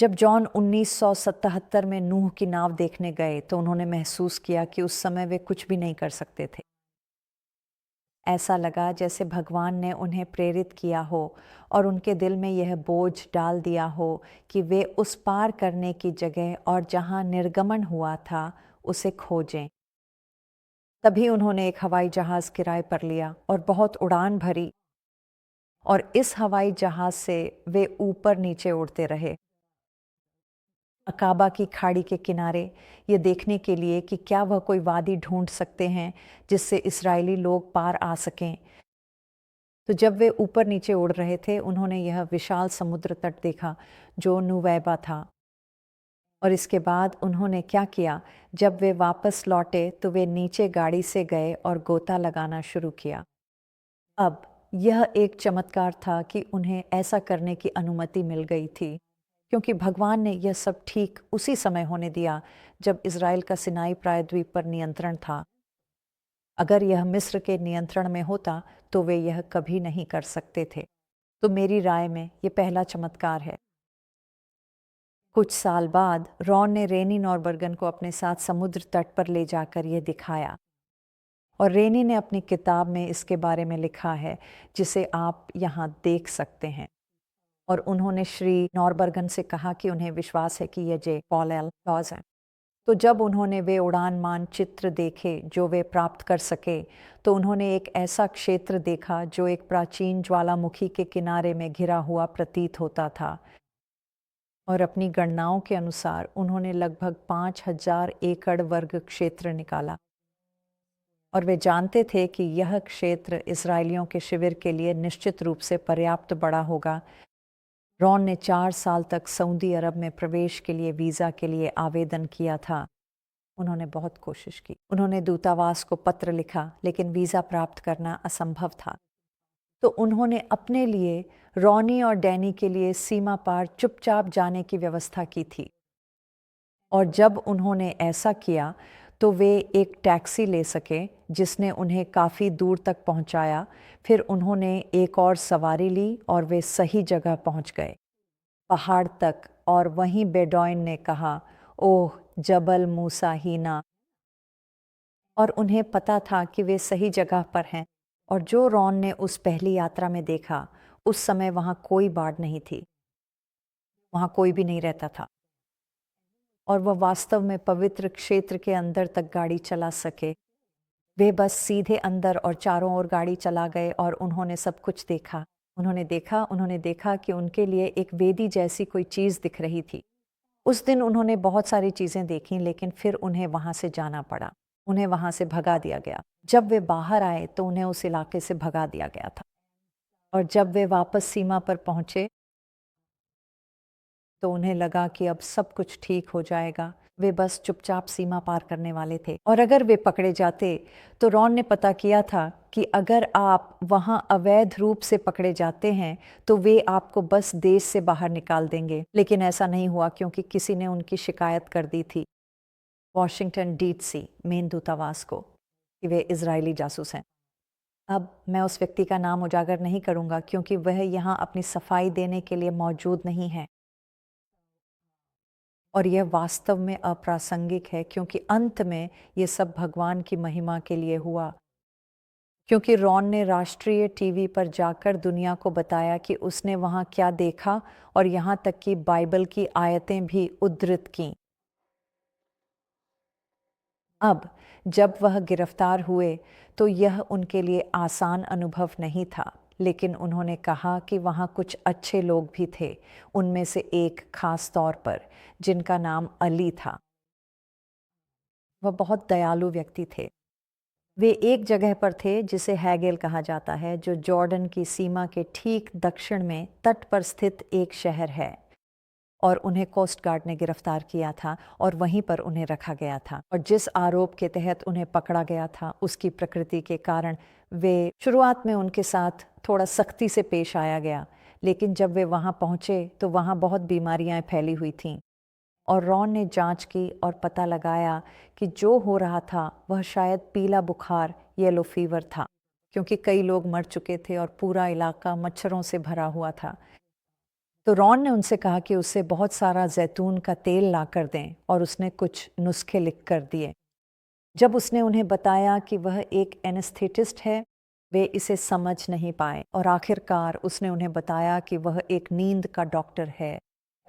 जब जॉन 1977 में नूह की नाव देखने गए तो उन्होंने महसूस किया कि उस समय वे कुछ भी नहीं कर सकते थे। ऐसा लगा जैसे भगवान ने उन्हें प्रेरित किया हो और उनके दिल में यह बोझ डाल दिया हो कि वे उस पार करने की जगह और जहां निर्गमन हुआ था उसे खोजें। तभी उन्होंने एक हवाई जहाज किराए पर लिया और बहुत उड़ान भरी, और इस हवाई जहाज से वे ऊपर नीचे उड़ते रहे अकाबा की खाड़ी के किनारे, ये देखने के लिए कि क्या वह कोई वादी ढूंढ सकते हैं जिससे इस्राएली लोग पार आ सकें। तो जब वे ऊपर नीचे उड़ रहे थे उन्होंने यह विशाल समुद्र तट देखा जो नुवैबा था। और इसके बाद उन्होंने क्या किया, जब वे वापस लौटे तो वे नीचे गाड़ी से गए और गोता लगाना शुरू किया। अब यह एक चमत्कार था कि उन्हें ऐसा करने की अनुमति मिल गई थी, क्योंकि भगवान ने यह सब ठीक उसी समय होने दिया जब इज़राइल का सिनाई प्रायद्वीप पर नियंत्रण था। अगर यह मिस्र के नियंत्रण में होता तो वे यह कभी नहीं कर सकते थे। तो मेरी राय में ये पहला चमत्कार है। कुछ साल बाद रॉन ने रेनी नॉरबर्गन को अपने साथ समुद्र तट पर ले जाकर यह दिखाया, और रेनी ने अपनी किताब में इसके बारे में लिखा है, जिसे आप यहाँ देख सकते हैं। और उन्होंने श्री नॉरबर्गन से कहा कि उन्हें विश्वास है कि यह जे पॉल एल लॉज है। तो जब उन्होंने वे उड़ान मानचित्र देखे जो वे प्राप्त कर सके, तो उन्होंने एक ऐसा क्षेत्र देखा जो एक प्राचीन ज्वालामुखी के किनारे में घिरा हुआ प्रतीत होता था। और अपनी गणनाओं के अनुसार उन्होंने लगभग 5,000 एकड़ वर्ग क्षेत्र निकाला। और वे जानते थे कि यह क्षेत्र इस्राएलियों के शिविर के लिए निश्चित रूप से पर्याप्त बड़ा होगा। रॉन ने 4 साल तक सऊदी अरब में प्रवेश के लिए वीज़ा के लिए आवेदन किया था। उन्होंने बहुत कोशिश की। उन्होंने दूतावास को पत्र लिखा, लेकिन वीज़ा प्राप्त करना असंभव था। तो उन्होंने अपने लिए, रॉनी और डैनी के लिए सीमा पार चुपचाप जाने की व्यवस्था की थी। और जब उन्होंने ऐसा किया तो वे एक टैक्सी ले सके जिसने उन्हें काफ़ी दूर तक पहुंचाया। फिर उन्होंने एक और सवारी ली और वे सही जगह पहुंच गए, पहाड़ तक। और वहीं बेडौइन ने कहा, ओह जबल मूसा ही ना। और उन्हें पता था कि वे सही जगह पर हैं। और जो रॉन ने उस पहली यात्रा में देखा, उस समय वहाँ कोई बाढ़ नहीं थी, वहाँ कोई भी नहीं रहता था, और वह वास्तव में पवित्र क्षेत्र के अंदर तक गाड़ी चला सके। वे बस सीधे अंदर और चारों ओर गाड़ी चला गए और उन्होंने सब कुछ देखा। उन्होंने देखा कि उनके लिए एक वेदी जैसी कोई चीज़ दिख रही थी। उस दिन उन्होंने बहुत सारी चीज़ें देखीं, लेकिन फिर उन्हें वहाँ से जाना पड़ा। उन्हें वहाँ से भगा दिया गया। जब वे बाहर आए तो उन्हें उस इलाके से भगा दिया गया था। और जब वे वापस सीमा पर पहुँचे तो उन्हें लगा कि अब सब कुछ ठीक हो जाएगा। वे बस चुपचाप सीमा पार करने वाले थे। और अगर वे पकड़े जाते तो रॉन ने पता किया था कि अगर आप वहाँ अवैध रूप से पकड़े जाते हैं तो वे आपको बस देश से बाहर निकाल देंगे। लेकिन ऐसा नहीं हुआ, क्योंकि किसी ने उनकी शिकायत कर दी थी वॉशिंगटन डीसी मेन दूतावास को कि वे इजरायली जासूस हैं। अब मैं उस व्यक्ति का नाम उजागर नहीं करूंगा, क्योंकि वह यहाँ अपनी सफाई देने के लिए मौजूद नहीं है। और यह वास्तव में अप्रासंगिक है, क्योंकि अंत में ये सब भगवान की महिमा के लिए हुआ। क्योंकि रॉन ने राष्ट्रीय टीवी पर जाकर दुनिया को बताया कि उसने वहाँ क्या देखा, और यहाँ तक कि बाइबल की आयतें भी उद्धृत कीं। अब जब वह गिरफ्तार हुए तो यह उनके लिए आसान अनुभव नहीं था, लेकिन उन्होंने कहा कि वहाँ कुछ अच्छे लोग भी थे। उनमें से एक खास तौर पर, जिनका नाम अली था। वह बहुत दयालु व्यक्ति थे। वे एक जगह पर थे जिसे हैगेल कहा जाता है, जो जॉर्डन की सीमा के ठीक दक्षिण में तट पर स्थित एक शहर है। और उन्हें कोस्ट गार्ड ने गिरफ्तार किया था और वहीं पर उन्हें रखा गया था। और जिस आरोप के तहत उन्हें पकड़ा गया था, उसकी प्रकृति के कारण वे शुरुआत में उनके साथ थोड़ा सख्ती से पेश आया गया। लेकिन जब वे वहाँ पहुँचे तो वहाँ बहुत बीमारियाँ फैली हुई थीं। और रॉन ने जांच की और पता लगाया कि जो हो रहा था वह शायद पीला बुखार, येलो फीवर था, क्योंकि कई लोग मर चुके थे और पूरा इलाका मच्छरों से भरा हुआ था। तो रॉन ने उनसे कहा कि उसे बहुत सारा जैतून का तेल ला कर दें और उसने कुछ नुस्खे लिख कर दिए। जब उसने उन्हें बताया कि वह एक एनेस्थेटिस्ट है, वे इसे समझ नहीं पाए और आखिरकार उसने उन्हें बताया कि वह एक नींद का डॉक्टर है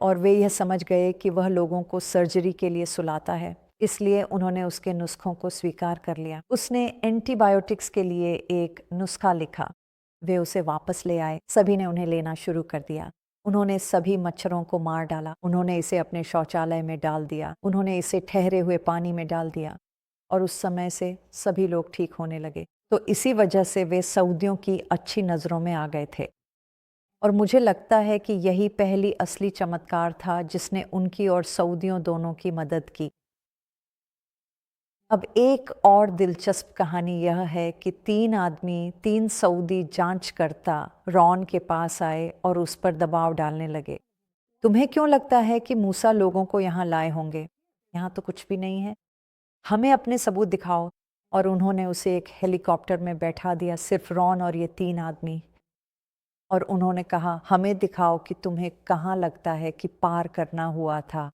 और वे यह समझ गए कि वह लोगों को सर्जरी के लिए सुलाता है। इसलिए उन्होंने उसके नुस्खों को स्वीकार कर लिया। उसने एंटीबायोटिक्स के लिए एक नुस्खा लिखा। वे उसे वापस ले आए। सभी ने उन्हें लेना शुरू कर दिया। उन्होंने सभी मच्छरों को मार डाला। उन्होंने इसे अपने शौचालय में डाल दिया। उन्होंने इसे ठहरे हुए पानी में डाल दिया और उस समय से सभी लोग ठीक होने लगे। तो इसी वजह से वे सऊदियों की अच्छी नज़रों में आ गए थे और मुझे लगता है कि यही पहली असली चमत्कार था जिसने उनकी और सऊदियों दोनों की मदद की। अब एक और दिलचस्प कहानी यह है कि 3 सऊदी जांचकर्ता रॉन के पास आए और उस पर दबाव डालने लगे। तुम्हें क्यों लगता है कि मूसा लोगों को यहाँ लाए होंगे? यहाँ तो कुछ भी नहीं है। हमें अपने सबूत दिखाओ। और उन्होंने उसे एक हेलीकॉप्टर में बैठा दिया, सिर्फ रॉन और ये 3 आदमी। और उन्होंने कहा, हमें दिखाओ कि तुम्हें कहाँ लगता है कि पार करना हुआ था।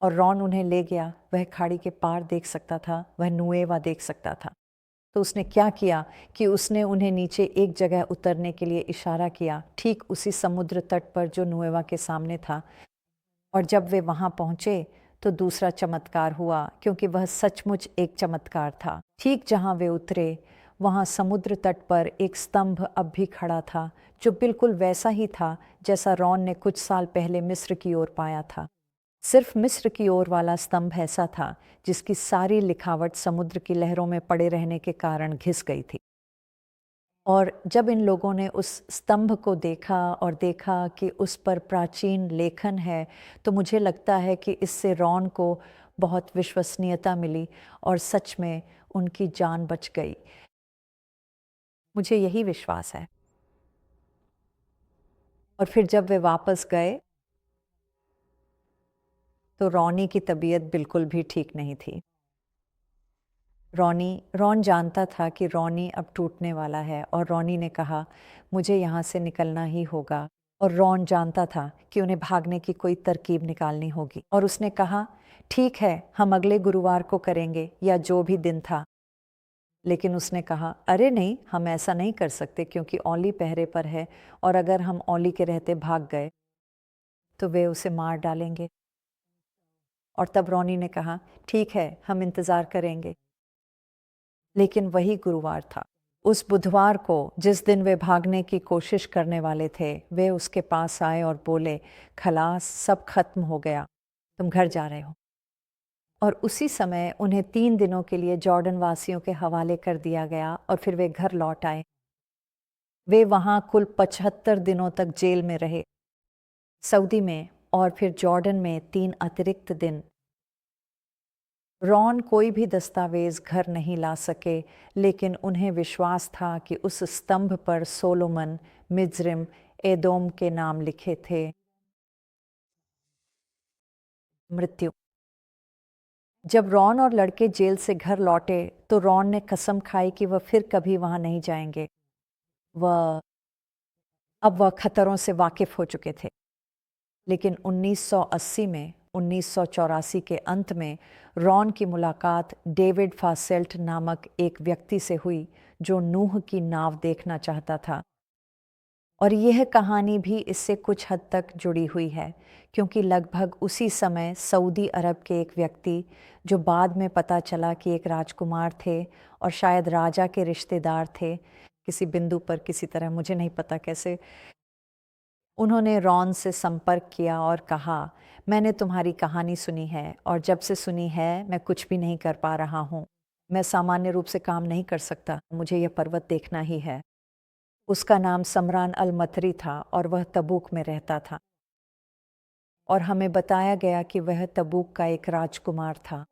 और रॉन उन्हें ले गया। वह खाड़ी के पार देख सकता था, वह नुएवा देख सकता था। तो उसने क्या किया कि उसने उन्हें नीचे एक जगह उतरने के लिए इशारा किया, ठीक उसी समुद्र तट पर जो नुएवा के सामने था। और जब वे वहां पहुंचे तो दूसरा चमत्कार हुआ, क्योंकि वह सचमुच एक चमत्कार था। ठीक जहां वे उतरे वहां समुद्र तट पर एक स्तंभ अब भी खड़ा था, जो बिल्कुल वैसा ही था जैसा रॉन ने कुछ साल पहले मिस्र की ओर पाया था। सिर्फ मिस्र की ओर वाला स्तंभ ऐसा था जिसकी सारी लिखावट समुद्र की लहरों में पड़े रहने के कारण घिस गई थी। और जब इन लोगों ने उस स्तंभ को देखा और देखा कि उस पर प्राचीन लेखन है, तो मुझे लगता है कि इससे रॉन को बहुत विश्वसनीयता मिली और सच में उनकी जान बच गई। मुझे यही विश्वास है। और फिर जब वे वापस गए तो रॉनी की तबीयत बिल्कुल भी ठीक नहीं थी। रॉन जानता था कि रॉनी अब टूटने वाला है और रॉनी ने कहा, मुझे यहाँ से निकलना ही होगा। और रॉन जानता था कि उन्हें भागने की कोई तरकीब निकालनी होगी और उसने कहा, ठीक है, हम अगले गुरुवार को करेंगे या जो भी दिन था। लेकिन उसने कहा, अरे नहीं, हम ऐसा नहीं कर सकते क्योंकि औली पहरे पर है और अगर हम औली के रहते भाग गए तो वे उसे मार डालेंगे। और तब रॉनी ने कहा, ठीक है, हम इंतज़ार करेंगे। लेकिन वही गुरुवार था। उस बुधवार को जिस दिन वे भागने की कोशिश करने वाले थे, वे उसके पास आए और बोले, खलास, सब खत्म हो गया, तुम घर जा रहे हो। और उसी समय उन्हें 3 दिनों के लिए जॉर्डन वासियों के हवाले कर दिया गया और फिर वे घर लौट आए। वे वहाँ कुल 75 दिनों तक जेल में रहे, सऊदी में और फिर जॉर्डन में 3 अतिरिक्त दिन। रॉन कोई भी दस्तावेज घर नहीं ला सके, लेकिन उन्हें विश्वास था कि उस स्तंभ पर सोलोमन, मिज्रिम, एदोम के नाम लिखे थे। मृत्यु। जब रॉन और लड़के जेल से घर लौटे तो रॉन ने कसम खाई कि वह फिर कभी वहां नहीं जाएंगे। वह खतरों से वाकिफ हो चुके थे। लेकिन 1980 में 1984 के अंत में रॉन की मुलाकात डेविड फासेल्ट नामक एक व्यक्ति से हुई जो नूह की नाव देखना चाहता था। और यह कहानी भी इससे कुछ हद तक जुड़ी हुई है, क्योंकि लगभग उसी समय सऊदी अरब के एक व्यक्ति, जो बाद में पता चला कि एक राजकुमार थे और शायद राजा के रिश्तेदार थे किसी बिंदु पर, किसी तरह, मुझे नहीं पता कैसे, उन्होंने रॉन से संपर्क किया और कहा, मैंने तुम्हारी कहानी सुनी है और जब से सुनी है मैं कुछ भी नहीं कर पा रहा हूँ। मैं सामान्य रूप से काम नहीं कर सकता, मुझे यह पर्वत देखना ही है। उसका नाम समरान अल मतरी था और वह तबूक में रहता था। और हमें बताया गया कि वह तबूक का एक राजकुमार था।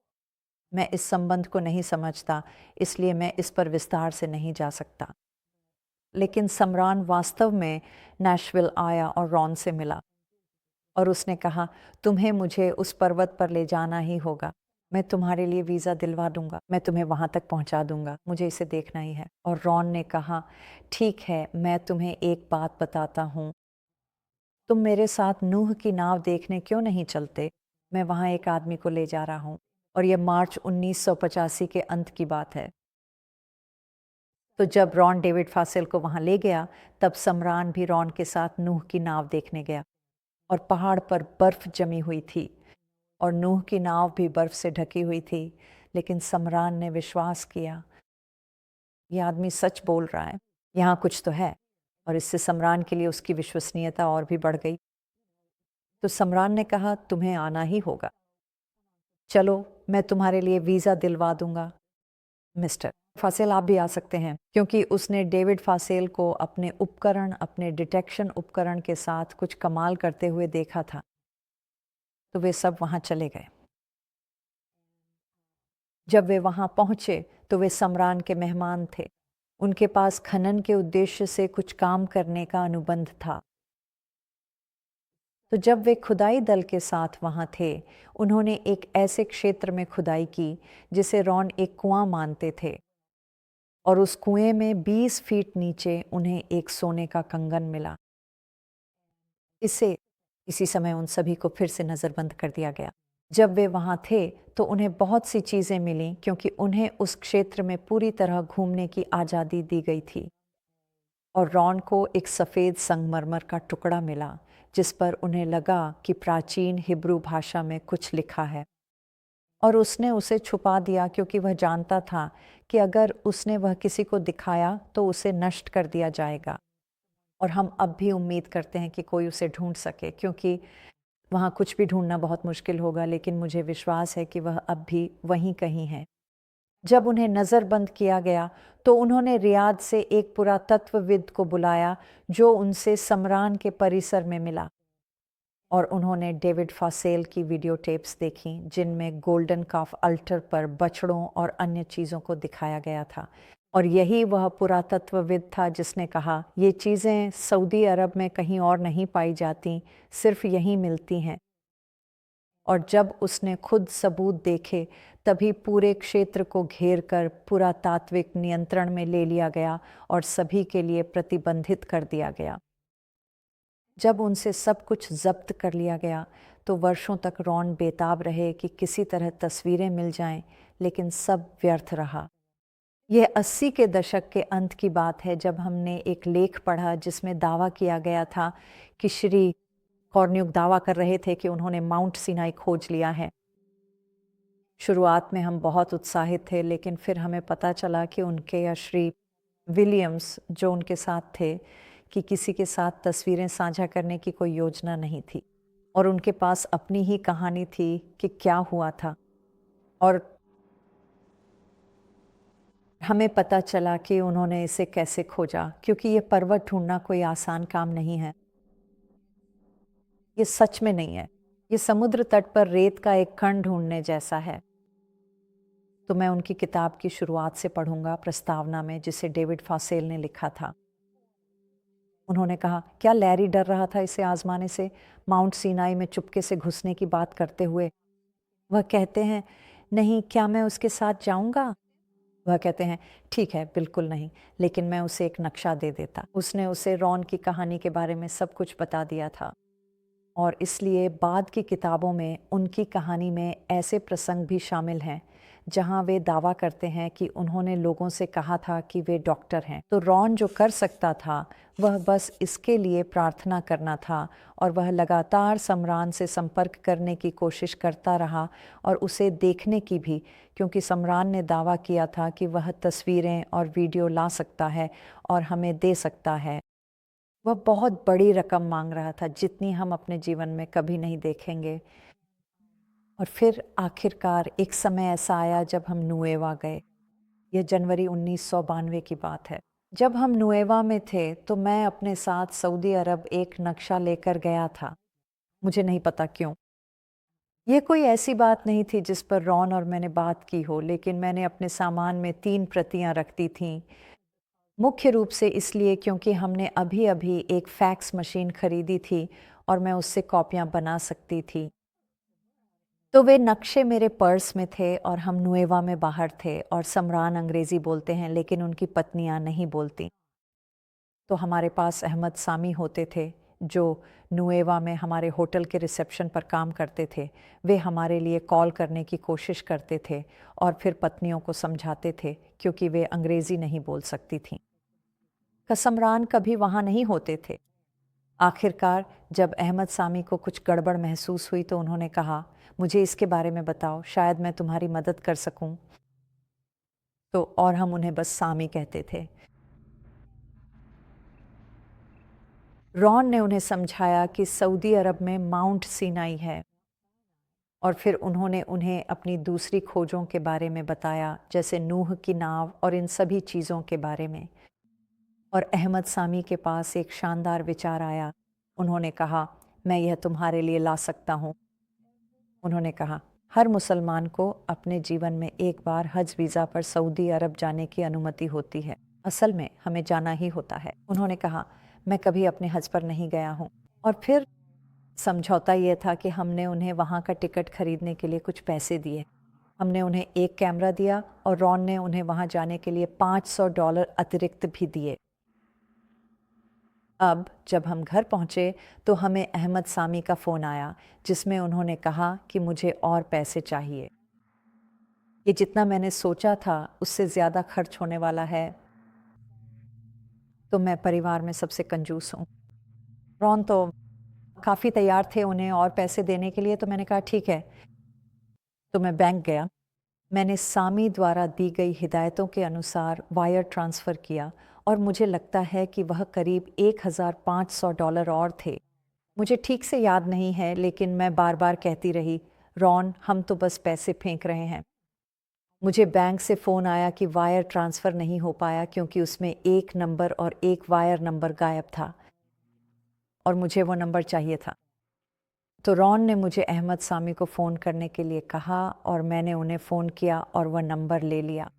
मैं इस संबंध को नहीं समझता, इसलिए मैं इस पर विस्तार से नहीं जा सकता। लेकिन समरान वास्तव में नैशविल आया और रॉन से मिला और उसने कहा, तुम्हें मुझे उस पर्वत पर ले जाना ही होगा। मैं तुम्हारे लिए वीज़ा दिलवा दूंगा, मैं तुम्हें वहां तक पहुंचा दूंगा, मुझे इसे देखना ही है। और रॉन ने कहा, ठीक है, मैं तुम्हें एक बात बताता हूँ, तुम मेरे साथ नूह की नाव देखने क्यों नहीं चलते? मैं वहाँ एक आदमी को ले जा रहा हूँ। और यह मार्च 1985 के अंत की बात है। तो जब रॉन डेविड फासेल को वहाँ ले गया, तब समरान भी रॉन के साथ नूह की नाव देखने गया। और पहाड़ पर बर्फ जमी हुई थी और नूह की नाव भी बर्फ से ढकी हुई थी। लेकिन समरान ने विश्वास किया, यह आदमी सच बोल रहा है, यहाँ कुछ तो है। और इससे समरान के लिए उसकी विश्वसनीयता और भी बढ़ गई। तो समरान ने कहा, तुम्हें आना ही होगा। चलो, मैं तुम्हारे लिए वीज़ा दिलवा दूंगा। मिस्टर फासेल, आप भी आ सकते हैं, क्योंकि उसने डेविड फासेल को अपने उपकरण, अपने डिटेक्शन उपकरण के साथ कुछ कमाल करते हुए देखा था। तो वे सब वहाँ चले गए। जब वे वहाँ पहुँचे तो वे समरान के मेहमान थे। उनके पास खनन के उद्देश्य से कुछ काम करने का अनुबंध था। तो जब वे खुदाई दल के साथ वहाँ थे, उन्होंने एक ऐसे क्षेत्र में खुदाई की जिसे रॉन एक कुआं मानते थे। और उस कुएं में 20 फीट नीचे उन्हें एक सोने का कंगन मिला। इसी समय उन सभी को फिर से नज़रबंद कर दिया गया। जब वे वहाँ थे तो उन्हें बहुत सी चीज़ें मिलीं, क्योंकि उन्हें उस क्षेत्र में पूरी तरह घूमने की आज़ादी दी गई थी। और रॉन को एक सफ़ेद संगमरमर का टुकड़ा मिला, जिस पर उन्हें लगा कि प्राचीन हिब्रू भाषा में कुछ लिखा है। और उसने उसे छुपा दिया, क्योंकि वह जानता था कि अगर उसने वह किसी को दिखाया तो उसे नष्ट कर दिया जाएगा। और हम अब भी उम्मीद करते हैं कि कोई उसे ढूंढ सके, क्योंकि वहाँ कुछ भी ढूंढना बहुत मुश्किल होगा, लेकिन मुझे विश्वास है कि वह अब भी वहीं कहीं है। जब उन्हें नज़रबंद किया गया तो उन्होंने रियाद से एक पुरातत्वविद को बुलाया, जो उनसे समरान के परिसर में मिला। और उन्होंने डेविड फासेल की वीडियो टेप्स देखी, जिनमें गोल्डन काफ अल्टर पर बछड़ों और अन्य चीज़ों को दिखाया गया था। और यही वह पुरातत्वविद था जिसने कहा, ये चीज़ें सऊदी अरब में कहीं और नहीं पाई जाती, सिर्फ यहीं मिलती हैं। और जब उसने खुद सबूत देखे, तभी पूरे क्षेत्र को घेर कर पुरातात्विक नियंत्रण में ले लिया गया और सभी के लिए प्रतिबंधित कर दिया गया। जब उनसे सब कुछ जब्त कर लिया गया तो वर्षों तक रॉन बेताब रहे कि किसी तरह तस्वीरें मिल जाएं, लेकिन सब व्यर्थ रहा। यह 80 के दशक के अंत की बात है, जब हमने एक लेख पढ़ा जिसमें दावा किया गया था कि श्री कॉर्न्यूक दावा कर रहे थे कि उन्होंने माउंट सिनाई खोज लिया है। शुरुआत में हम बहुत उत्साहित थे, लेकिन फिर हमें पता चला कि उनके या श्री विलियम्स, जो उनके साथ थे, कि किसी के साथ तस्वीरें साझा करने की कोई योजना नहीं थी। और उनके पास अपनी ही कहानी थी कि क्या हुआ था। और हमें पता चला कि उन्होंने इसे कैसे खोजा, क्योंकि ये पर्वत ढूंढना कोई आसान काम नहीं है। ये सच में नहीं है। ये समुद्र तट पर रेत का एक कण ढूंढने जैसा है। तो मैं उनकी किताब की शुरुआत से पढ़ूंगा, प्रस्तावना में, जिसे डेविड फासेल ने लिखा था। उन्होंने कहा, क्या लैरी डर रहा था इसे आजमाने से, माउंट सीनाई में चुपके से घुसने की बात करते हुए? वह कहते हैं, नहीं, क्या मैं उसके साथ जाऊंगा? वह कहते हैं, ठीक है, बिल्कुल नहीं, लेकिन मैं उसे एक नक्शा दे देता। उसने उसे रॉन की कहानी के बारे में सब कुछ बता दिया था। और इसलिए बाद की किताबों में उनकी कहानी में ऐसे प्रसंग भी शामिल हैं जहां वे दावा करते हैं कि उन्होंने लोगों से कहा था कि वे डॉक्टर हैं। तो रॉन जो कर सकता था वह बस इसके लिए प्रार्थना करना था, और वह लगातार समरान से संपर्क करने की कोशिश करता रहा और उसे देखने की भी, क्योंकि समरान ने दावा किया था कि वह तस्वीरें और वीडियो ला सकता है और हमें दे सकता है। वह बहुत बड़ी रकम मांग रहा था, जितनी हम अपने जीवन में कभी नहीं देखेंगे। और फिर आखिरकार एक समय ऐसा आया जब हम नुएवा गए। यह जनवरी 1992 की बात है। जब हम नुएवा में थे तो मैं अपने साथ सऊदी अरब एक नक्शा लेकर गया था। मुझे नहीं पता क्यों। यह कोई ऐसी बात नहीं थी जिस पर रॉन और मैंने बात की हो, लेकिन मैंने अपने सामान में 3 प्रतियां रख दी थीं। मुख्य रूप से इसलिए क्योंकि हमने अभी-अभी एक फैक्स मशीन खरीदी थी और मैं उससे कॉपियां बना सकती थी। तो वे नक्शे मेरे पर्स में थे और हम नुएवा में बाहर थे, और समरान अंग्रेज़ी बोलते हैं लेकिन उनकी पत्नियां नहीं बोलती। तो हमारे पास अहमद सामी होते थे, जो नुएवा में हमारे होटल के रिसेप्शन पर काम करते थे, वे हमारे लिए कॉल करने की कोशिश करते थे और फिर पत्नियों को समझाते थे क्योंकि वे अंग्रेज़ी नहीं बोल सकती थीं। कसमरान कभी वहाँ नहीं होते थे। आखिरकार जब अहमद सामी को कुछ गड़बड़ महसूस हुई तो उन्होंने कहा, मुझे इसके बारे में बताओ, शायद मैं तुम्हारी मदद कर सकूं। तो और हम उन्हें बस सामी कहते थे। रॉन ने उन्हें समझाया कि सऊदी अरब में माउंट सीनाई है और फिर उन्होंने उन्हें अपनी दूसरी खोजों के बारे में बताया, जैसे नूह की नाव और इन सभी चीज़ों के बारे में। और अहमद सामी के पास एक शानदार विचार आया। उन्होंने कहा, मैं यह तुम्हारे लिए ला सकता हूँ। उन्होंने कहा, हर मुसलमान को अपने जीवन में एक बार हज वीज़ा पर सऊदी अरब जाने की अनुमति होती है। असल में हमें जाना ही होता है। उन्होंने कहा, मैं कभी अपने हज पर नहीं गया हूँ। और फिर समझौता ये था कि हमने उन्हें वहाँ का टिकट खरीदने के लिए कुछ पैसे दिए। हमने उन्हें एक कैमरा दिया और रॉन ने उन्हें वहाँ जाने के लिए $500 अतिरिक्त भी दिए। अब जब हम घर पहुँचे तो हमें अहमद सामी का फ़ोन आया, जिसमें उन्होंने कहा कि मुझे और पैसे चाहिए। ये जितना मैंने सोचा था उससे ज़्यादा खर्च होने वाला है, तो मैं परिवार में सबसे कंजूस हूँ। रॉन तो काफ़ी तैयार थे उन्हें और पैसे देने के लिए, तो मैंने कहा ठीक है। तो मैं बैंक गया। मैंने सामी द्वारा दी गई हिदायतों के अनुसार वायर ट्रांसफ़र किया और मुझे लगता है कि वह करीब $1,500 और थे। मुझे ठीक से याद नहीं है, लेकिन मैं बार-बार कहती रही, रॉन, हम तो बस पैसे फेंक रहे हैं। मुझे बैंक से फ़ोन आया कि वायर ट्रांसफ़र नहीं हो पाया क्योंकि उसमें एक नंबर और एक वायर नंबर गायब था और मुझे वो नंबर चाहिए था। तो रॉन ने मुझे अहमद सामी को फ़ोन करने के लिए कहा और मैंने उन्हें फ़ोन किया और वह नंबर ले लिया।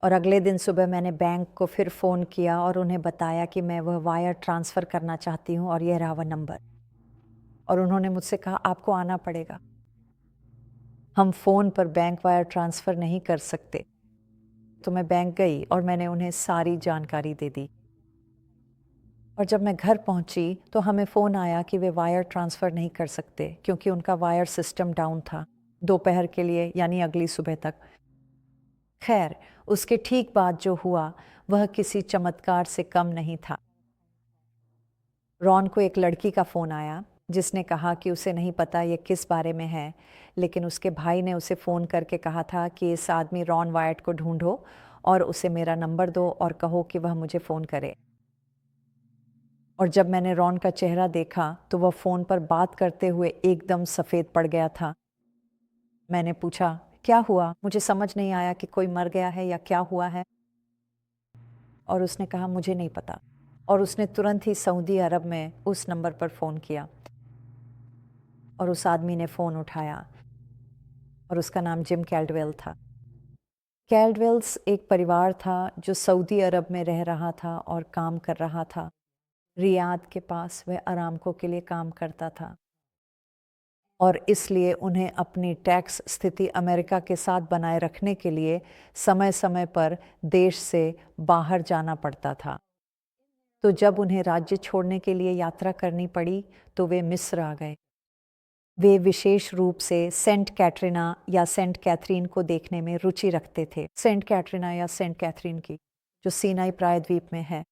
और अगले दिन सुबह मैंने बैंक को फिर फ़ोन किया और उन्हें बताया कि मैं वह वायर ट्रांसफ़र करना चाहती हूँ और यह रहा वह नंबर। और उन्होंने मुझसे कहा, आपको आना पड़ेगा। हम फ़ोन पर बैंक वायर ट्रांसफ़र नहीं कर सकते। तो मैं बैंक गई और मैंने उन्हें सारी जानकारी दे दी। और जब मैं घर पहुंची तो हमें फ़ोन आया कि वे वायर ट्रांसफ़र नहीं कर सकते क्योंकि उनका वायर सिस्टम डाउन था, दोपहर के लिए, यानी अगली सुबह तक। खैर, उसके ठीक बाद जो हुआ वह किसी चमत्कार से कम नहीं था। रॉन को एक लड़की का फ़ोन आया जिसने कहा कि उसे नहीं पता ये किस बारे में है, लेकिन उसके भाई ने उसे फ़ोन करके कहा था कि इस आदमी रॉन वायट को ढूंढो और उसे मेरा नंबर दो और कहो कि वह मुझे फ़ोन करे। और जब मैंने रॉन का चेहरा देखा तो वह फ़ोन पर बात करते हुए एकदम सफ़ेद पड़ गया था। मैंने पूछा, क्या हुआ? मुझे समझ नहीं आया कि कोई मर गया है या क्या हुआ है। और उसने कहा, मुझे नहीं पता। और उसने तुरंत ही सऊदी अरब में उस नंबर पर फ़ोन किया और उस आदमी ने फ़ोन उठाया और उसका नाम जिम कैल्डवेल था। कैल्डवेल्स एक परिवार था जो सऊदी अरब में रह रहा था और काम कर रहा था। रियाद के पास वह अरामको के लिए काम करता था और इसलिए उन्हें अपनी टैक्स स्थिति अमेरिका के साथ बनाए रखने के लिए समय समय पर देश से बाहर जाना पड़ता था। तो जब उन्हें राज्य छोड़ने के लिए यात्रा करनी पड़ी तो वे मिस्र आ गए। वे विशेष रूप से सेंट कैटरीना या सेंट कैथरीन को देखने में रुचि रखते थे। सेंट कैटरीना या सेंट कैथरीन की, जो सीनाई प्रायद्वीप में है।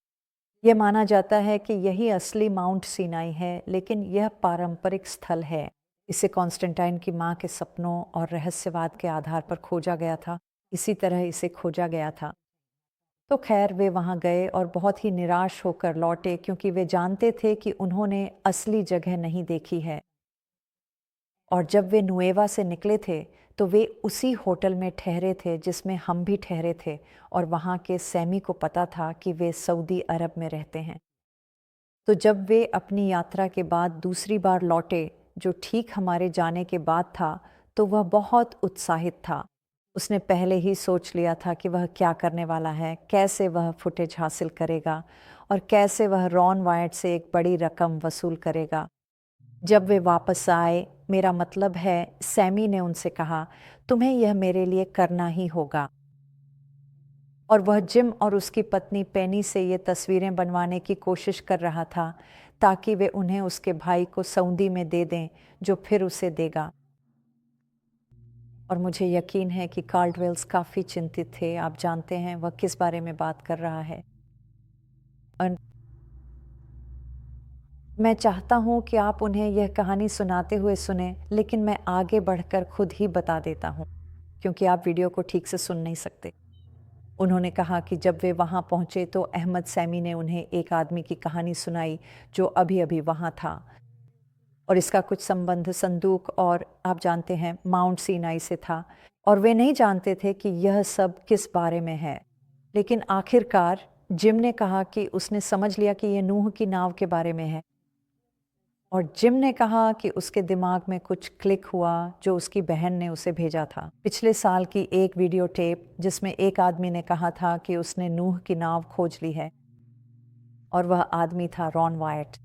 यह माना जाता है कि यही असली माउंट सीनाई है, लेकिन यह पारंपरिक स्थल है। इसे कॉन्स्टेंटाइन की मां के सपनों और रहस्यवाद के आधार पर खोजा गया था। इसी तरह इसे खोजा गया था। तो खैर वे वहाँ गए और बहुत ही निराश होकर लौटे क्योंकि वे जानते थे कि उन्होंने असली जगह नहीं देखी है। और जब वे नुएवा से निकले थे तो वे उसी होटल में ठहरे थे जिसमें हम भी ठहरे थे और वहाँ के सैमी को पता था कि वे सऊदी अरब में रहते हैं। तो जब वे अपनी यात्रा के बाद दूसरी बार लौटे, जो ठीक हमारे जाने के बाद था, तो वह बहुत उत्साहित था। उसने पहले ही सोच लिया था कि वह क्या करने वाला है, कैसे वह फुटेज हासिल करेगा और कैसे वह रॉन वायट से एक बड़ी रकम वसूल करेगा। जब वे वापस आए, मेरा मतलब है सैमी ने उनसे कहा, तुम्हें यह मेरे लिए करना ही होगा। और वह जिम और उसकी पत्नी पेनी से ये तस्वीरें बनवाने की कोशिश कर रहा था ताकि वे उन्हें उसके भाई को सऊदी में दे दें जो फिर उसे देगा। और मुझे यकीन है कि कार्लवेल्स काफ़ी चिंतित थे। आप जानते हैं वह किस बारे में बात कर रहा है। और मैं चाहता हूँ कि आप उन्हें यह कहानी सुनाते हुए सुने, लेकिन मैं आगे बढ़कर खुद ही बता देता हूँ, क्योंकि आप वीडियो को ठीक से सुन नहीं सकते। उन्होंने कहा कि जब वे वहाँ पहुँचे तो अहमद सैमी ने उन्हें एक आदमी की कहानी सुनाई जो अभी-अभी वहाँ था, और इसका कुछ संबंध संदूक और आप जानते हैं माउंट सीनाई से था, और वे नहीं जानते थे कि यह सब किस बारे में है। लेकिन आखिरकार जिम ने कहा कि उसने समझ लिया कि यह नूह की नाव के बारे में है, और जिम ने कहा कि उसके दिमाग में कुछ क्लिक हुआ जो उसकी बहन ने उसे भेजा था। पिछले साल की एक वीडियो टेप जिसमें एक आदमी ने कहा था कि उसने नूह की नाव खोज ली है, और वह आदमी था रॉन वाइट।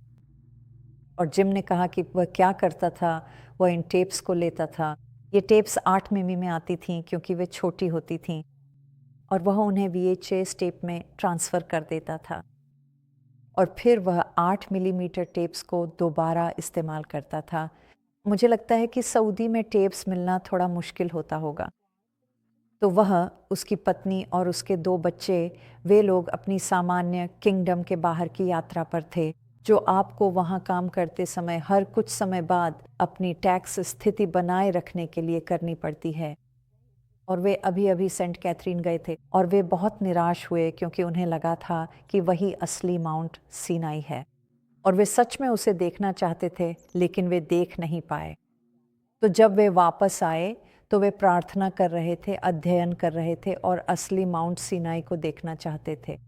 और जिम ने कहा कि वह क्या करता था, वह इन टेप्स को लेता था। ये टेप्स 8 मिमी में आती थीं क्योंकि वे छोटी होती थीं, और वह उन्हें VHS टेप में ट्रांसफ़र कर देता था, और फिर वह 8 मिलीमीटर टेप्स को दोबारा इस्तेमाल करता था। मुझे लगता है कि सऊदी में टेप्स मिलना थोड़ा मुश्किल होता होगा। तो वह, उसकी पत्नी और उसके 2 बच्चे, वे लोग अपनी सामान्य किंगडम के बाहर की यात्रा पर थे, जो आपको वहाँ काम करते समय हर कुछ समय बाद अपनी टैक्स स्थिति बनाए रखने के लिए करनी पड़ती है। और वे अभी-अभी सेंट कैथरीन गए थे, और वे बहुत निराश हुए क्योंकि उन्हें लगा था कि वही असली माउंट सीनाई है, और वे सच में उसे देखना चाहते थे, लेकिन वे देख नहीं पाए। तो जब वे वापस आए तो वे प्रार्थना कर रहे थे, अध्ययन कर रहे थे, और असली माउंट सीनाई को देखना चाहते थे।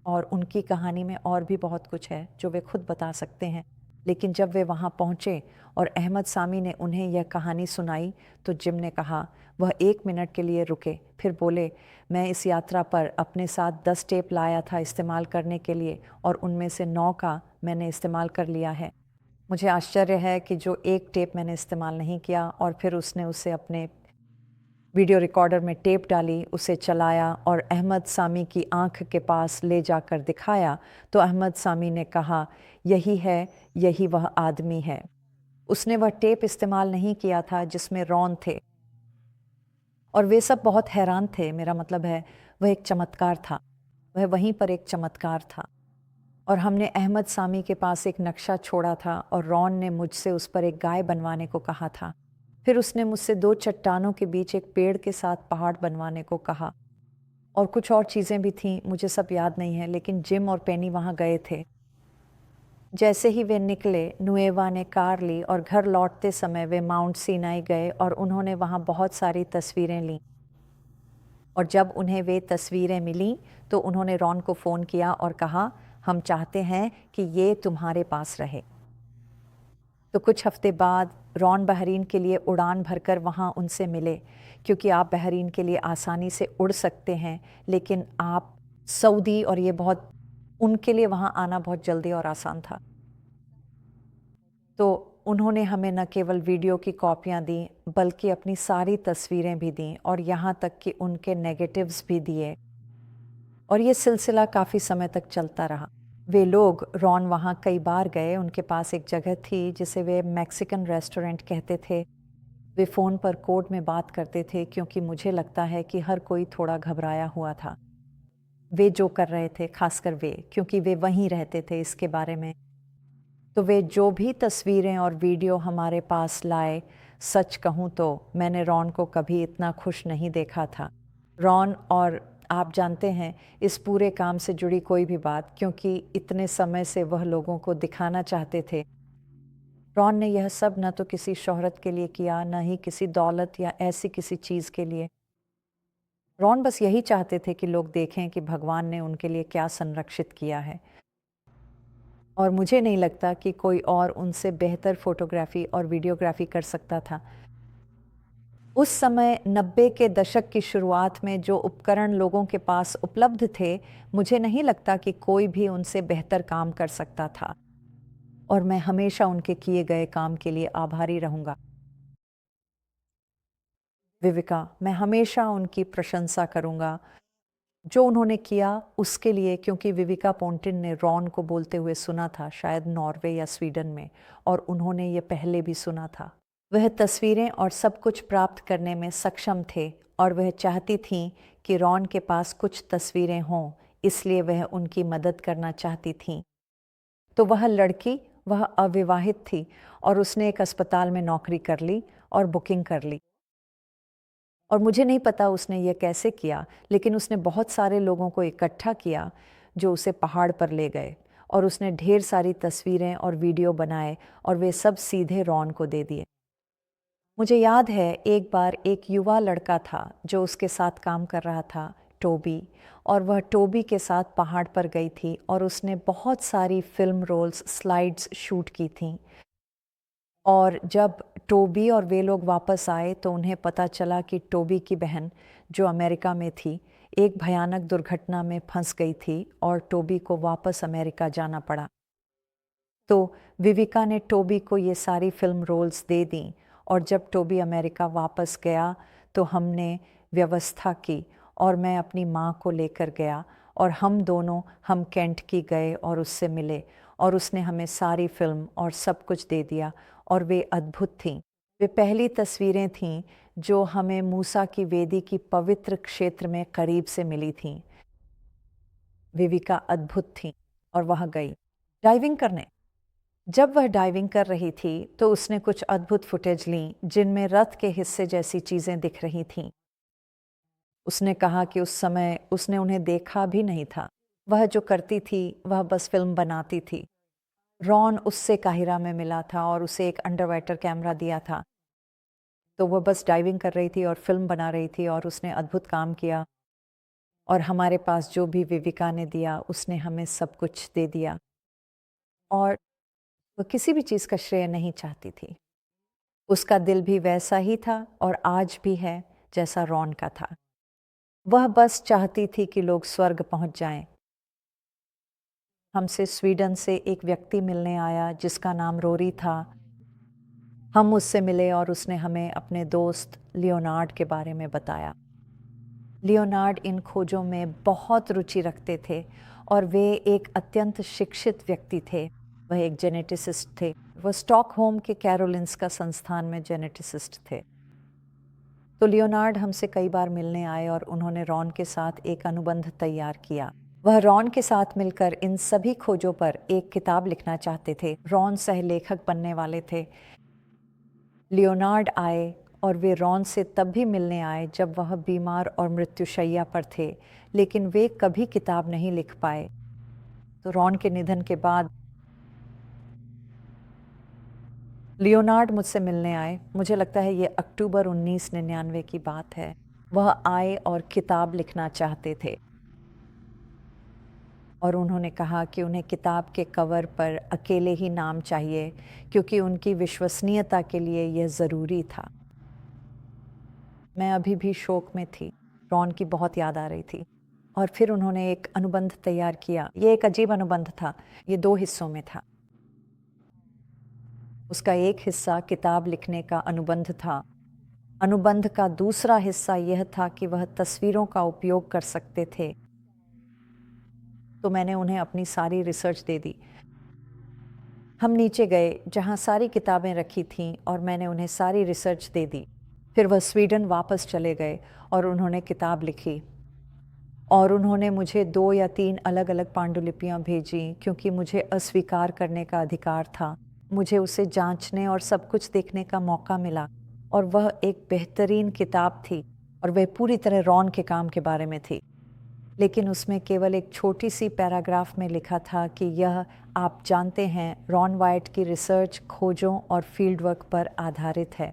और उनकी कहानी में और भी बहुत कुछ है जो वे खुद बता सकते हैं। लेकिन जब वे वहाँ पहुँचे और अहमद सामी ने उन्हें यह कहानी सुनाई, तो जिम ने कहा, वह 1 मिनट के लिए रुके, फिर बोले, मैं इस यात्रा पर अपने साथ 10 टेप लाया था इस्तेमाल करने के लिए, और उनमें से 9 का मैंने इस्तेमाल कर लिया है। मुझे आश्चर्य है कि जो एक टेप मैंने इस्तेमाल नहीं किया, और फिर उसने उसे अपने वीडियो रिकॉर्डर में टेप डाली, उसे चलाया और अहमद सामी की आंख के पास ले जाकर दिखाया, तो अहमद सामी ने कहा, यही है, यही वह आदमी है। उसने वह टेप इस्तेमाल नहीं किया था जिसमें रॉन थे, और वे सब बहुत हैरान थे। मेरा मतलब है, वह एक चमत्कार था, वह वहीं पर एक चमत्कार था। और हमने अहमद सामी के पास एक नक्शा छोड़ा था, और रॉन ने मुझसे उस पर एक गाय बनवाने को कहा था। फिर उसने मुझसे 2 चट्टानों के बीच एक पेड़ के साथ पहाड़ बनवाने को कहा, और कुछ और चीज़ें भी थीं, मुझे सब याद नहीं है, लेकिन जिम और पेनी वहाँ गए थे। जैसे ही वे निकले, नुएवा ने कार ली, और घर लौटते समय वे माउंट सीनाई गए, और उन्होंने वहाँ बहुत सारी तस्वीरें लीं। और जब उन्हें वे तस्वीरें मिलीं, तो उन्होंने रॉन को फ़ोन किया और कहा, हम चाहते हैं कि ये तुम्हारे पास रहे। तो कुछ हफ्ते बाद रॉन बहरीन के लिए उड़ान भरकर वहाँ उनसे मिले, क्योंकि आप बहरीन के लिए आसानी से उड़ सकते हैं, लेकिन आप सऊदी, और ये बहुत, उनके लिए वहाँ आना बहुत जल्दी और आसान था। तो उन्होंने हमें न केवल वीडियो की कॉपियाँ दी, बल्कि अपनी सारी तस्वीरें भी दीं, और यहाँ तक कि उनके नेगेटिव्स भी दिए, और ये सिलसिला काफ़ी समय तक चलता रहा। वे लोग, रॉन वहाँ कई बार गए, उनके पास एक जगह थी जिसे वे मैक्सिकन रेस्टोरेंट कहते थे। वे फ़ोन पर कोड में बात करते थे, क्योंकि मुझे लगता है कि हर कोई थोड़ा घबराया हुआ था। वे जो कर रहे थे, खासकर वे, क्योंकि वे वहीं रहते थे इसके बारे में। तो वे जो भी तस्वीरें और वीडियो हमारे पास लाए, सच कहूँ तो मैंने रॉन को कभी इतना खुश नहीं देखा था। रॉन, और आप जानते हैं इस पूरे काम से जुड़ी कोई भी बात, क्योंकि इतने समय से वह लोगों को दिखाना चाहते थे। रॉन ने यह सब न तो किसी शोहरत के लिए किया, न ही किसी दौलत या ऐसी किसी चीज़ के लिए। रॉन बस यही चाहते थे कि लोग देखें कि भगवान ने उनके लिए क्या संरक्षित किया है, और मुझे नहीं लगता कि कोई और उनसे बेहतर फोटोग्राफी और वीडियोग्राफी कर सकता था। उस समय 90 के दशक की शुरुआत में जो उपकरण लोगों के पास उपलब्ध थे, मुझे नहीं लगता कि कोई भी उनसे बेहतर काम कर सकता था, और मैं हमेशा उनके किए गए काम के लिए आभारी रहूँगा। विविका, मैं हमेशा उनकी प्रशंसा करूँगा। जो उन्होंने किया उसके लिए, क्योंकि विविका पोंटिन ने रॉन को बोलते हुए सुना था, शायद नॉर्वे या स्वीडन में, और उन्होंने ये पहले भी सुना था। वह तस्वीरें और सब कुछ प्राप्त करने में सक्षम थे और वह चाहती थीं कि रॉन के पास कुछ तस्वीरें हों, इसलिए वह उनकी मदद करना चाहती थीं। तो वह लड़की, वह अविवाहित थी और उसने एक अस्पताल में नौकरी कर ली और बुकिंग कर ली। और मुझे नहीं पता उसने ये कैसे किया, लेकिन उसने बहुत सारे लोगों को इकट्ठा किया जो उसे पहाड़ पर ले गए, और उसने ढेर सारी तस्वीरें और वीडियो बनाए और वे सब सीधे रॉन को दे दिए। मुझे याद है एक बार एक युवा लड़का था जो उसके साथ काम कर रहा था, टोबी, और वह टोबी के साथ पहाड़ पर गई थी और उसने बहुत सारी फिल्म रोल्स, स्लाइड्स शूट की थीं। और जब टोबी और वे लोग वापस आए तो उन्हें पता चला कि टोबी की बहन, जो अमेरिका में थी, एक भयानक दुर्घटना में फंस गई थी और टोबी को वापस अमेरिका जाना पड़ा। तो विविका ने टोबी को ये सारी फिल्म रोल्स दे दी, और जब टोबी अमेरिका वापस गया तो हमने व्यवस्था की और मैं अपनी माँ को लेकर गया और हम कैंट की गए और उससे मिले, और उसने हमें सारी फिल्म और सब कुछ दे दिया, और वे अद्भुत थीं। वे पहली तस्वीरें थीं जो हमें मूसा की वेदी की पवित्र क्षेत्र में करीब से मिली थीं। विविका अद्भुत थी और वह गई डाइविंग करने। जब वह डाइविंग कर रही थी तो उसने कुछ अद्भुत फुटेज ली जिनमें रथ के हिस्से जैसी चीज़ें दिख रही थीं। उसने कहा कि उस समय उसने उन्हें देखा भी नहीं था। वह जो करती थी वह बस फिल्म बनाती थी। रॉन उससे काहिरा में मिला था और उसे एक अंडरवाटर कैमरा दिया था। तो वह बस डाइविंग कर रही थी और फिल्म बना रही थी, और उसने अद्भुत काम किया। और हमारे पास जो भी विविका ने दिया उसने हमें सब कुछ दे दिया, और वह किसी भी चीज़ का श्रेय नहीं चाहती थी। उसका दिल भी वैसा ही था और आज भी है जैसा रॉन का था। वह बस चाहती थी कि लोग स्वर्ग पहुंच जाएं। हमसे स्वीडन से एक व्यक्ति मिलने आया जिसका नाम रोरी था। हम उससे मिले और उसने हमें अपने दोस्त लियोनार्ड के बारे में बताया। लियोनार्ड इन खोजों में बहुत रुचि रखते थे और वे एक अत्यंत शिक्षित व्यक्ति थे। वह एक जेनेटिसिस्ट थे। वह स्टॉकहोम के कैरोलिंस्का संस्थान में जेनेटिसिस्ट थे। तो लियोनार्ड हमसे कई बार मिलने आए और उन्होंने रॉन के साथ एक अनुबंध तैयार किया। वह रॉन के साथ मिलकर इन सभी खोजों पर एक किताब लिखना चाहते थे। रॉन सह लेखक बनने वाले थे। लियोनार्ड आए और वे रॉन से तब भी मिलने आए जब वह बीमार और मृत्युशैया पर थे, लेकिन वे कभी किताब नहीं लिख पाए। तो रॉन के निधन के बाद लियोनार्ड मुझसे मिलने आए। मुझे लगता है ये अक्टूबर 1999 की बात है। वह आए और किताब लिखना चाहते थे, और उन्होंने कहा कि उन्हें किताब के कवर पर अकेले ही नाम चाहिए क्योंकि उनकी विश्वसनीयता के लिए यह ज़रूरी था। मैं अभी भी शोक में थी। रॉन की बहुत याद आ रही थी। और फिर उन्होंने एक अनुबंध तैयार किया। ये एक अजीब अनुबंध था। ये 2 हिस्सों में था। उसका एक हिस्सा किताब लिखने का अनुबंध था। अनुबंध का दूसरा हिस्सा यह था कि वह तस्वीरों का उपयोग कर सकते थे। तो मैंने उन्हें अपनी सारी रिसर्च दे दी। हम नीचे गए जहाँ सारी किताबें रखी थीं और मैंने उन्हें सारी रिसर्च दे दी। फिर वह स्वीडन वापस चले गए और उन्होंने किताब लिखी, और उन्होंने मुझे 2 या 3 अलग अलग पांडुलिपियाँ भेजी क्योंकि मुझे अस्वीकार करने का अधिकार था। मुझे उसे जांचने और सब कुछ देखने का मौका मिला, और वह एक बेहतरीन किताब थी और वह पूरी तरह रॉन के काम के बारे में थी। लेकिन उसमें केवल एक छोटी सी पैराग्राफ में लिखा था कि यह, आप जानते हैं, रॉन वाइट की रिसर्च, खोजों और फील्ड वर्क पर आधारित है।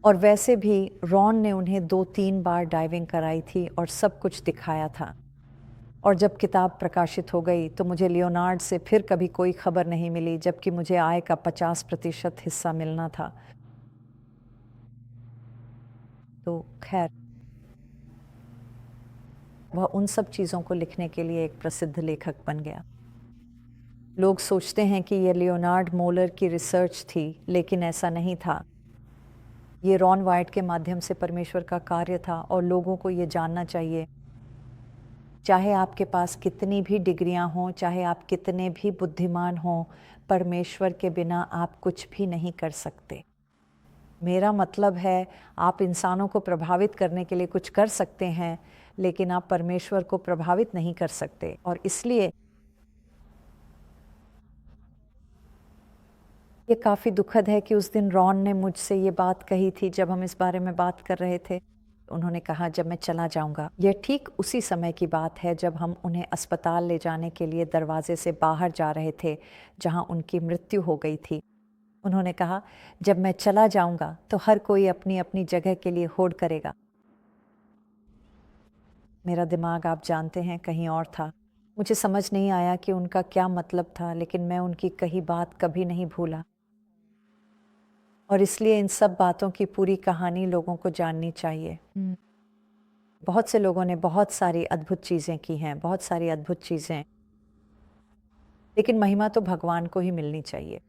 और वैसे भी रॉन ने उन्हें 2-3 बार डाइविंग कराई थी और सब कुछ दिखाया था। और जब किताब प्रकाशित हो गई तो मुझे लियोनार्ड से फिर कभी कोई खबर नहीं मिली, जबकि मुझे आय का 50% हिस्सा मिलना था। तो खैर, वह उन सब चीज़ों को लिखने के लिए एक प्रसिद्ध लेखक बन गया। लोग सोचते हैं कि यह लियोनार्ड मोलर की रिसर्च थी, लेकिन ऐसा नहीं था। ये रॉन वाइट के माध्यम से परमेश्वर का कार्य था, और लोगों को ये जानना चाहिए चाहे आपके पास कितनी भी डिग्रियां हों, चाहे आप कितने भी बुद्धिमान हों, परमेश्वर के बिना आप कुछ भी नहीं कर सकते। मेरा मतलब है, आप इंसानों को प्रभावित करने के लिए कुछ कर सकते हैं, लेकिन आप परमेश्वर को प्रभावित नहीं कर सकते। और इसलिए ये काफ़ी दुखद है कि उस दिन रॉन ने मुझसे ये बात कही थी जब हम इस बारे में बात कर रहे थे। उन्होंने कहा जब मैं चला जाऊंगा। यह ठीक उसी समय की बात है जब हम उन्हें अस्पताल ले जाने के लिए दरवाजे से बाहर जा रहे थे, जहां उनकी मृत्यु हो गई थी। उन्होंने कहा जब मैं चला जाऊंगा तो हर कोई अपनी अपनी जगह के लिए होड़ करेगा। मेरा दिमाग आप जानते हैं कहीं और था। मुझे समझ नहीं आया कि उनका क्या मतलब था, लेकिन मैं उनकी कही बात कभी नहीं भूला। और इसलिए इन सब बातों की पूरी कहानी लोगों को जाननी चाहिए। बहुत से लोगों ने बहुत सारी अद्भुत चीज़ें की हैं, बहुत सारी अद्भुत चीज़ें, लेकिन महिमा तो भगवान को ही मिलनी चाहिए।